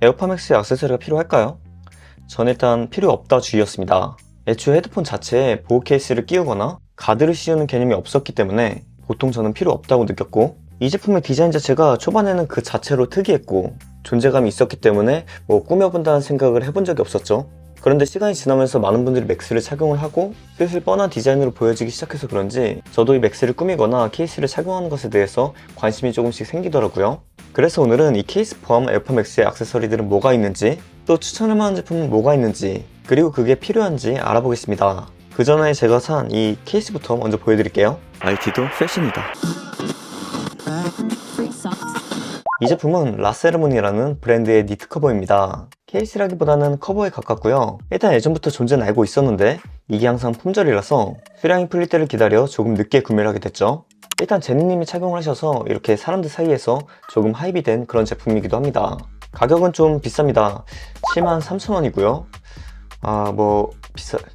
에어팟맥스에 액세서리가 필요할까요? 전 일단 필요 없다 주의였습니다. 애초에 헤드폰 자체에 보호 케이스를 끼우거나 가드를 씌우는 개념이 없었기 때문에 보통 저는 필요 없다고 느꼈고, 이 제품의 디자인 자체가 초반에는 그 자체로 특이했고 존재감이 있었기 때문에 꾸며본다는 생각을 해본 적이 없었죠. 그런데 시간이 지나면서 많은 분들이 맥스를 착용을 하고 슬슬 뻔한 디자인으로 보여지기 시작해서 그런지 저도 이 맥스를 꾸미거나 케이스를 착용하는 것에 대해서 관심이 조금씩 생기더라고요. 그래서 오늘은 이 케이스 포함 에어팟 맥스의 액세서리들은 뭐가 있는지, 또 추천할 만한 제품은 뭐가 있는지, 그리고 그게 필요한지 알아보겠습니다. 그 전에 제가 산 이 케이스부터 먼저 보여드릴게요. IT도 패션이다. 이 제품은 라세르몬이라는 브랜드의 니트 커버입니다. 케이스라기보다는 커버에 가깝고요. 일단 예전부터 존재는 알고 있었는데 이게 항상 품절이라서 수량이 풀릴 때를 기다려 조금 늦게 구매를 하게 됐죠. 일단 제니님이 착용을 하셔서 이렇게 사람들 사이에서 조금 하입이 된 그런 제품이기도 합니다. 가격은 좀 비쌉니다. 73,000원이고요.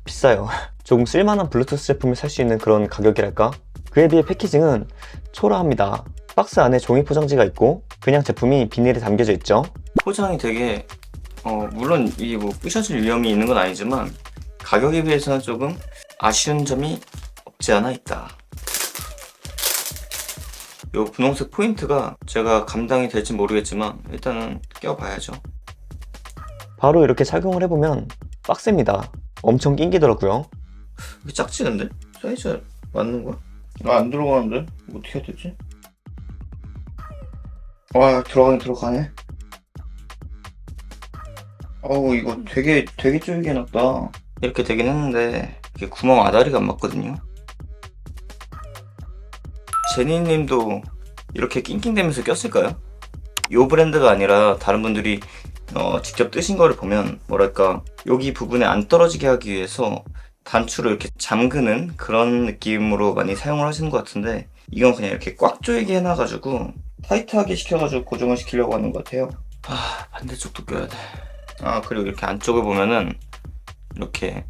비싸요. 조금 쓸만한 블루투스 제품을 살 수 있는 그런 가격이랄까? 그에 비해 패키징은 초라합니다. 박스 안에 종이 포장지가 있고 그냥 제품이 비닐에 담겨져 있죠. 포장이 되게 물론 이 부셔질 위험이 있는 건 아니지만 가격에 비해서는 조금 아쉬운 점이 없지 않아 있다. 요 분홍색 포인트가 제가 감당이 될지 모르겠지만 일단은 껴봐야죠. 바로 이렇게 착용을 해보면 빡셉니다. 엄청 낑기더라고요. 이게 작지 근데? 사이즈 맞는 거야? 안 들어가는데? 어떻게 해야 되지? 와, 들어가네. 어우, 이거 되게 쫄게 해놨다. 이렇게 되긴 했는데 이게 구멍 아다리가 안 맞거든요. 제니님도 이렇게 낑낑대면서 꼈을까요? 이 브랜드가 아니라 다른 분들이 직접 뜨신 거를 보면 뭐랄까, 여기 부분에 안 떨어지게 하기 위해서 단추를 이렇게 잠그는 그런 느낌으로 많이 사용을 하시는 것 같은데, 이건 그냥 이렇게 꽉 조이게 해놔가지고 타이트하게 시켜가지고 고정을 시키려고 하는 것 같아요. 반대쪽도 껴야 돼. 그리고 이렇게 안쪽을 보면은 이렇게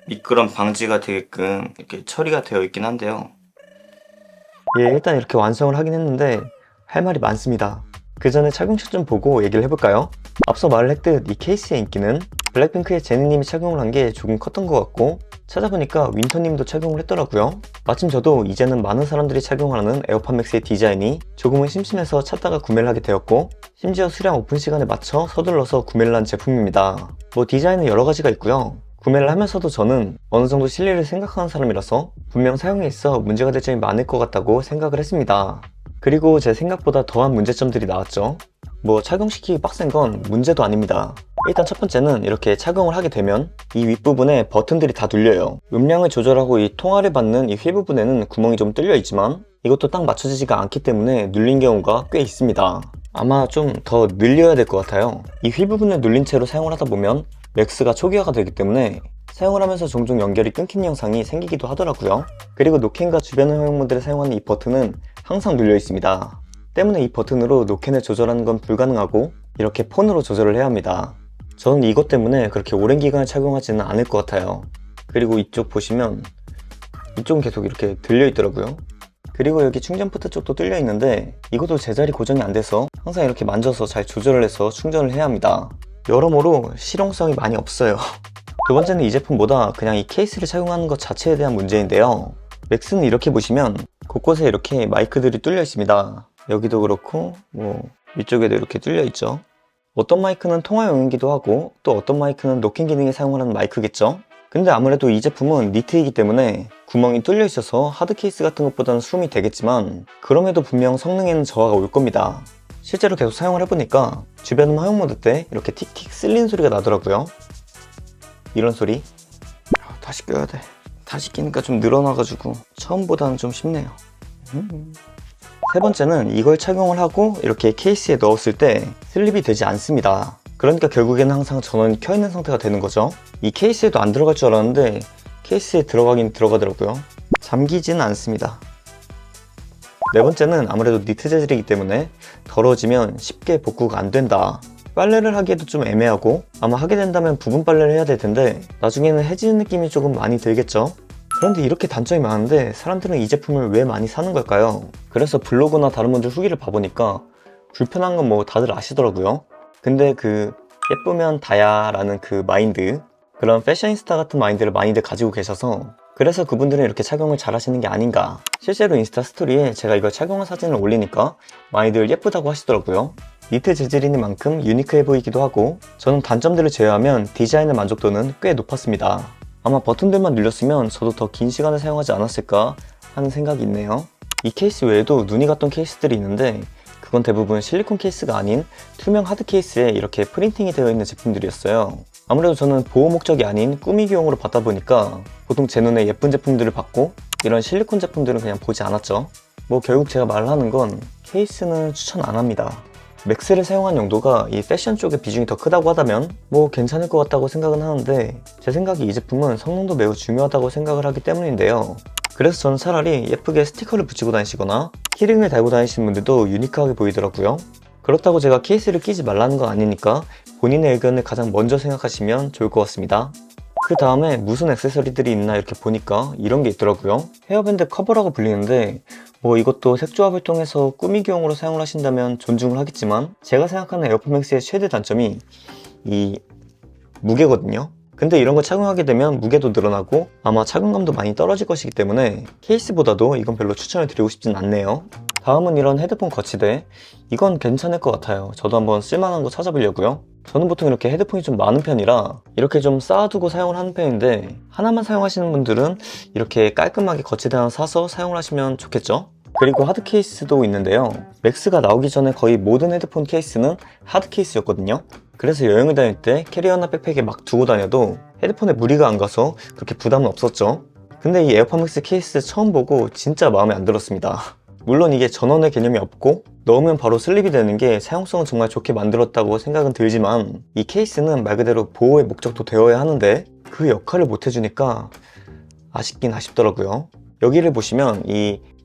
미끄럼 방지가 되게끔 이렇게 처리가 되어 있긴 한데요. 예, 일단 이렇게 완성을 하긴 했는데 할 말이 많습니다. 그 전에 착용샷 좀 보고 얘기를 해볼까요? 앞서 말을 했듯 이 케이스의 인기는 블랙핑크의 제니님이 착용을 한 게 조금 컸던 것 같고, 찾아보니까 윈터님도 착용을 했더라고요. 마침 저도 이제는 많은 사람들이 착용하는 에어팟 맥스의 디자인이 조금은 심심해서 찾다가 구매를 하게 되었고, 심지어 수량 오픈 시간에 맞춰 서둘러서 구매를 한 제품입니다. 디자인은 여러 가지가 있고요. 구매를 하면서도 저는 어느 정도 실리를 생각하는 사람이라서 분명 사용에 있어 문제가 될 점이 많을 것 같다고 생각을 했습니다. 그리고 제 생각보다 더한 문제점들이 나왔죠. 착용시키기 빡센 건 문제도 아닙니다. 일단 첫 번째는 이렇게 착용을 하게 되면 이 윗부분에 버튼들이 다 눌려요. 음량을 조절하고 이 통화를 받는 이 휠 부분에는 구멍이 좀 뚫려 있지만 이것도 딱 맞춰지지가 않기 때문에 눌린 경우가 꽤 있습니다. 아마 좀 더 늘려야 될 것 같아요. 이 휠 부분을 눌린 채로 사용을 하다 보면 맥스가 초기화가 되기 때문에 사용을 하면서 종종 연결이 끊긴 영상이 생기기도 하더라고요. 그리고 노캔과 주변 사용자들이 사용하는 이 버튼은 항상 눌려 있습니다. 때문에 이 버튼으로 노캔을 조절하는 건 불가능하고 이렇게 폰으로 조절을 해야 합니다. 저는 이것 때문에 그렇게 오랜 기간을 착용하지는 않을 것 같아요. 그리고 이쪽 보시면 이쪽은 계속 이렇게 들려 있더라고요. 그리고 여기 충전 포트 쪽도 뚫려 있는데 이것도 제자리 고정이 안 돼서 항상 이렇게 만져서 잘 조절을 해서 충전을 해야 합니다. 여러모로 실용성이 많이 없어요. 두 번째는 이 제품보다 그냥 이 케이스를 착용하는 것 자체에 대한 문제인데요. 맥스는 이렇게 보시면 곳곳에 이렇게 마이크들이 뚫려 있습니다. 여기도 그렇고 위쪽에도 이렇게 뚫려 있죠. 어떤 마이크는 통화용이기도 하고 또 어떤 마이크는 노캔 기능에 사용하는 마이크겠죠. 근데 아무래도 이 제품은 니트이기 때문에 구멍이 뚫려 있어서 하드 케이스 같은 것보다는 수음이 되겠지만 그럼에도 분명 성능에는 저하가 올 겁니다. 실제로 계속 사용을 해보니까 주변 음악 사용 모드 때 이렇게 틱틱 쓸리는 소리가 나더라고요. 이런 소리. 다시 껴야 돼. 다시 끼니까 좀 늘어나가지고 처음보다는 좀 쉽네요. 세 번째는 이걸 착용을 하고 이렇게 케이스에 넣었을 때 슬립이 되지 않습니다. 그러니까 결국에는 항상 전원이 켜있는 상태가 되는 거죠. 이 케이스에도 안 들어갈 줄 알았는데 케이스에 들어가긴 들어가더라고요. 잠기지는 않습니다. 네 번째는 아무래도 니트 재질이기 때문에 더러워지면 쉽게 복구가 안 된다. 빨래를 하기에도 좀 애매하고 아마 하게 된다면 부분 빨래를 해야 될 텐데 나중에는 해지는 느낌이 조금 많이 들겠죠. 그런데 이렇게 단점이 많은데 사람들은 이 제품을 왜 많이 사는 걸까요? 그래서 블로그나 다른 분들 후기를 봐보니까 불편한 건 다들 아시더라고요. 근데 그 예쁘면 다야라는 그 마인드, 그런 패셔니스타 같은 마인드를 많이들 가지고 계셔서 그래서 그분들은 이렇게 착용을 잘 하시는 게 아닌가. 실제로 인스타 스토리에 제가 이걸 착용한 사진을 올리니까 많이들 예쁘다고 하시더라고요. 니트 재질인 만큼 유니크해 보이기도 하고 저는 단점들을 제외하면 디자인의 만족도는 꽤 높았습니다. 아마 버튼들만 눌렸으면 저도 더 긴 시간을 사용하지 않았을까 하는 생각이 있네요. 이 케이스 외에도 눈이 갔던 케이스들이 있는데 그건 대부분 실리콘 케이스가 아닌 투명 하드 케이스에 이렇게 프린팅이 되어 있는 제품들이었어요. 아무래도 저는 보호 목적이 아닌 꾸미기용으로 받다 보니까 보통 제 눈에 예쁜 제품들을 받고 이런 실리콘 제품들은 그냥 보지 않았죠. 뭐 결국 제가 말하는 건 케이스는 추천 안 합니다. 맥스를 사용한 용도가 이 패션 쪽의 비중이 더 크다고 하다면 뭐 괜찮을 것 같다고 생각은 하는데 제 생각에 이 제품은 성능도 매우 중요하다고 생각을 하기 때문인데요. 그래서 저는 차라리 예쁘게 스티커를 붙이고 다니시거나 키링을 달고 다니시는 분들도 유니크하게 보이더라고요. 그렇다고 제가 케이스를 끼지 말라는 건 아니니까 본인의 의견을 가장 먼저 생각하시면 좋을 것 같습니다. 그 다음에 무슨 액세서리들이 있나 이렇게 보니까 이런 게 있더라고요. 헤어밴드 커버라고 불리는데 뭐 이것도 색조합을 통해서 꾸미기용으로 사용을 하신다면 존중을 하겠지만 제가 생각하는 에어팟맥스의 최대 단점이 이 무게거든요. 근데 이런 거 착용하게 되면 무게도 늘어나고 아마 착용감도 많이 떨어질 것이기 때문에 케이스보다도 이건 별로 추천을 드리고 싶진 않네요. 다음은 이런 헤드폰 거치대. 이건 괜찮을 것 같아요. 저도 한번 쓸만한 거 찾아보려고요. 저는 보통 이렇게 헤드폰이 좀 많은 편이라 이렇게 좀 쌓아두고 사용을 하는 편인데 하나만 사용하시는 분들은 이렇게 깔끔하게 거치대 하나 사서 사용을 하시면 좋겠죠? 그리고 하드 케이스도 있는데요. 맥스가 나오기 전에 거의 모든 헤드폰 케이스는 하드 케이스였거든요. 그래서 여행을 다닐 때 캐리어나 백팩에 막 두고 다녀도 헤드폰에 무리가 안 가서 그렇게 부담은 없었죠. 근데 이 에어팟맥스 케이스 처음 보고 진짜 마음에 안 들었습니다. 물론 이게 전원의 개념이 없고 넣으면 바로 슬립이 되는 게 사용성은 정말 좋게 만들었다고 생각은 들지만 이 케이스는 말 그대로 보호의 목적도 되어야 하는데 그 역할을 못 해주니까 아쉽긴 아쉽더라고요. 여기를 보시면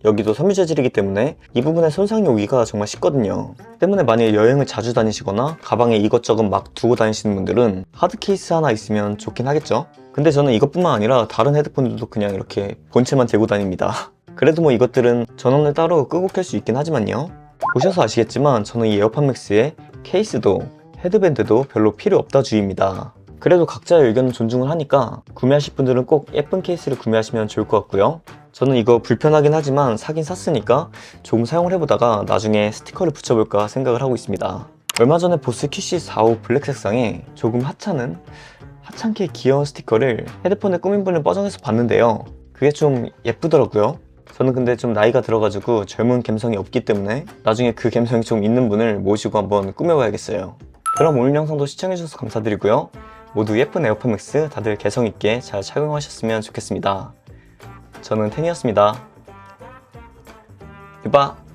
여기도 섬유 재질이기 때문에 이 부분의 손상 요기가 정말 쉽거든요. 때문에 만약에 여행을 자주 다니시거나 가방에 이것저것 막 두고 다니시는 분들은 하드 케이스 하나 있으면 좋긴 하겠죠. 근데 저는 이것뿐만 아니라 다른 헤드폰들도 그냥 이렇게 본체만 들고 다닙니다. 그래도 뭐 이것들은 전원을 따로 끄고 켤 수 있긴 하지만요. 보셔서 아시겠지만 저는 이 에어팟맥스의 케이스도 헤드밴드도 별로 필요 없다 주의입니다. 그래도 각자의 의견은 존중을 하니까 구매하실 분들은 꼭 예쁜 케이스를 구매하시면 좋을 것 같고요. 저는 이거 불편하긴 하지만 사긴 샀으니까 조금 사용을 해보다가 나중에 스티커를 붙여볼까 생각을 하고 있습니다. 얼마 전에 보스 QC45 블랙 색상에 조금 하찮게 귀여운 스티커를 헤드폰에 꾸민 분을 버전에서 봤는데요. 그게 좀 예쁘더라고요. 저는 근데 좀 나이가 들어가지고 젊은 감성이 없기 때문에 나중에 그 감성이 좀 있는 분을 모시고 한번 꾸며봐야겠어요. 그럼 오늘 영상도 시청해주셔서 감사드리고요. 모두 예쁜 에어팟맥스 다들 개성있게 잘 착용하셨으면 좋겠습니다. 저는 텐이었습니다. 이봐.